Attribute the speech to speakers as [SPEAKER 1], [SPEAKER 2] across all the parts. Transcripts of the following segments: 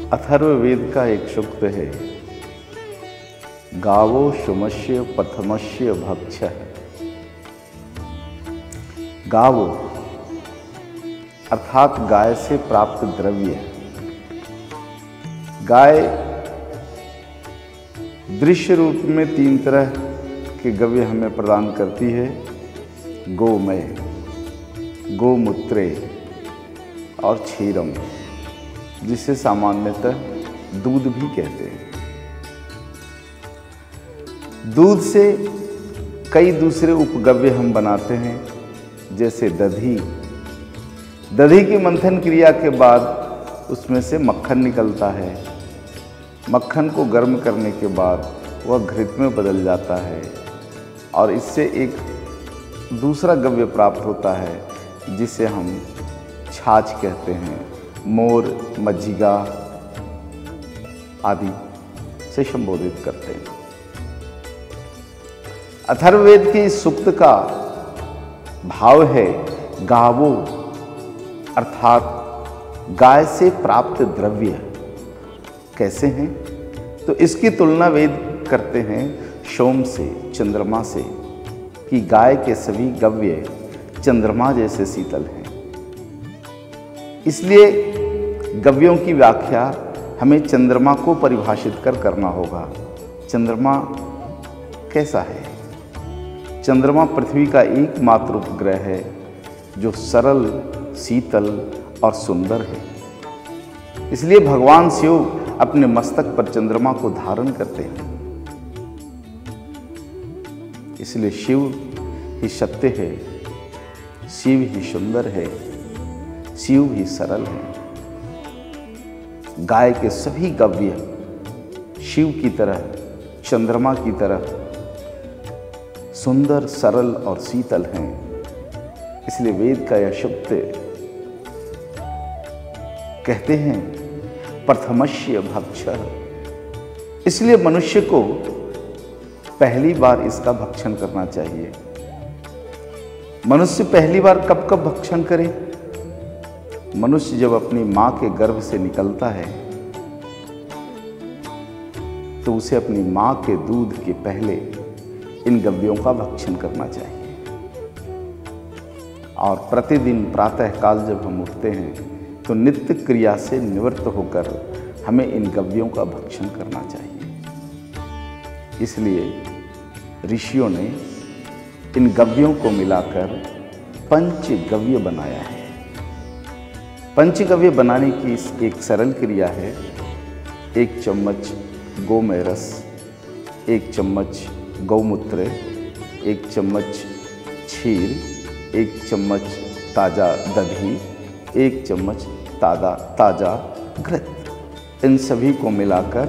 [SPEAKER 1] अथर्ववेद का एक सूक्त है, गावो शुमस्य प्रथमस्य भक्ष्य। गावो अर्थात गाय से प्राप्त द्रव्य। गाय दृश्य रूप में 3 तरह के गव्य हमें प्रदान करती है, गोमय, गोमूत्रे और क्षीरम, जिसे सामान्यतः दूध भी कहते हैं। दूध से कई दूसरे उपगव्य हम बनाते हैं, जैसे दधी। दधी की मंथन क्रिया के बाद उसमें से मक्खन निकलता है। मक्खन को गर्म करने के बाद वह घृत में बदल जाता है और इससे एक दूसरा गव्य प्राप्त होता है, जिसे हम छाछ कहते हैं। मोर, मज्जिगा आदि से संबोधित करते हैं। अथर्ववेद के इस सूक्त का भाव है गावो अर्थात गाय से प्राप्त द्रव्य। कैसे हैं? तो इसकी तुलना वेद करते हैं सोम से, चंद्रमा से, कि गाय के सभी गव्य चंद्रमा जैसे शीतल हैं। इसलिए गव्यों की व्याख्या हमें चंद्रमा को परिभाषित कर करना होगा। चंद्रमा कैसा है? चंद्रमा पृथ्वी का एकमात्र उपग्रह है जो सरल, शीतल और सुंदर है। इसलिए भगवान शिव अपने मस्तक पर चंद्रमा को धारण करते हैं। इसलिए शिव ही सत्य है, शिव ही सुंदर है, शिव ही सरल है। गाय के सभी गव्य शिव की तरह, चंद्रमा की तरह सुंदर, सरल और शीतल हैं। इसलिए वेद का यह शब्द कहते हैं प्रथमस्य भक्ष्य। इसलिए मनुष्य को पहली बार इसका भक्षण करना चाहिए। मनुष्य पहली बार कब कब भक्षण करे? मनुष्य जब अपनी मां के गर्भ से निकलता है तो उसे अपनी मां के दूध के पहले इन गव्यों का भक्षण करना चाहिए। और प्रतिदिन प्रातः काल जब हम उठते हैं तो नित्य क्रिया से निवृत्त होकर हमें इन गव्यों का भक्षण करना चाहिए। इसलिए ऋषियों ने इन गव्यों को मिलाकर पंचगव्य बनाया है। पंचगव्य बनाने की एक सरल क्रिया है। 1 चम्मच गोमय रस, 1 चम्मच गौमूत्र, 1 चम्मच क्षीर, 1 चम्मच ताज़ा दधी, 1 चम्मच ताज़ा घृत। इन सभी को मिलाकर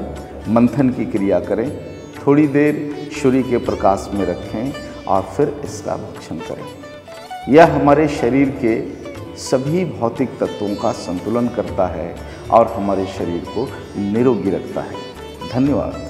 [SPEAKER 1] मंथन की क्रिया करें। थोड़ी देर सूर्य के प्रकाश में रखें और फिर इसका भक्षण करें। यह हमारे शरीर के सभी भौतिक तत्वों का संतुलन करता है और हमारे शरीर को निरोगी रखता है। धन्यवाद।